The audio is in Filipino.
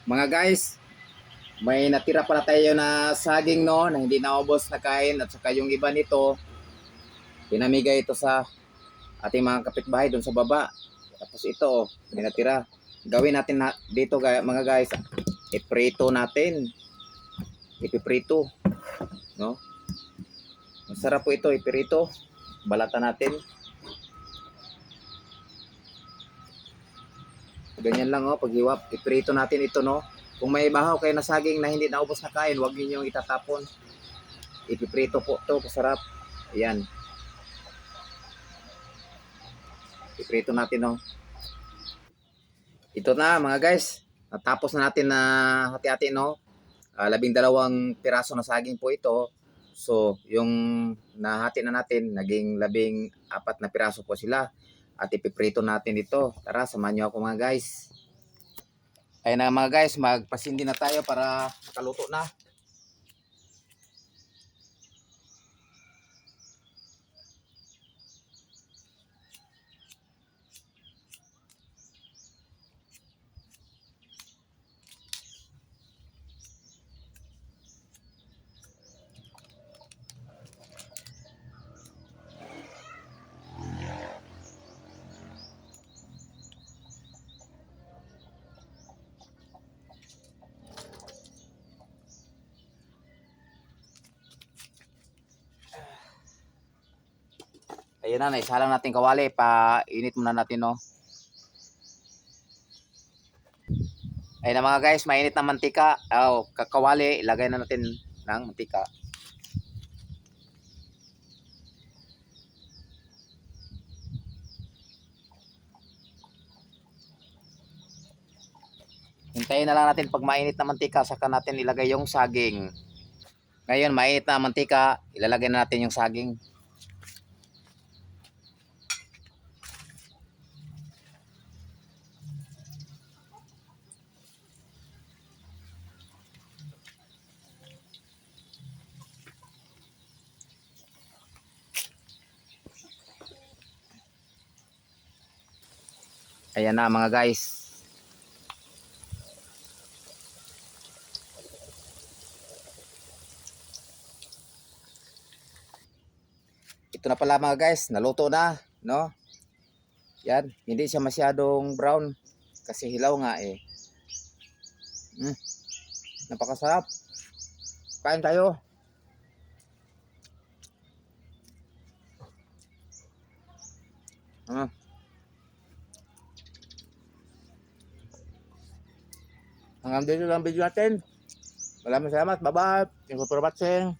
Mga guys, may natira pala tayo na saging no, na hindi naubos na kain at saka yung iba nito, pinamigay ito sa ating mga kapitbahay doon sa baba. Tapos ito, may natira. Gawin natin na, dito mga guys, iprito natin. Ipiprito, no? Masarap po ito, iprito. Balatan natin. Ganyan lang oh, paghiwap. Iprito natin ito no. Kung may bahaw kayo na saging na hindi naubos na kain, huwag niyo itatapon. Ipiprito po to, masarap. Ayan. Iprito natin no. Ito na mga guys. Natapos na natin na hati-hati no. 12 piraso na saging po ito. So, yung nahati na natin, naging 14 na piraso po sila. At ipiprito natin ito. Tara, samahan nyo ako mga guys. Ayun na mga guys, magpasindi na tayo para makaluto na. Ayun na, naisalang natin kawali. Painit muna natin no. Ayun na mga guys, mainit na mantika. Kakawali, ilagay na natin ng mantika. Hintayin na lang natin pag mainit na mantika, saka natin ilagay yung saging. Ngayon, mainit na mantika, ilalagay na natin yung saging. Ayan na mga guys. Ito na pala mga guys, naluto na, no? Yan, hindi siya masyadong brown kasi hilaw nga eh. Napakasarap. Kain tayo. Hanggang dito lang video natin. Maraming salamat. Bye-bye. Thank you for watching.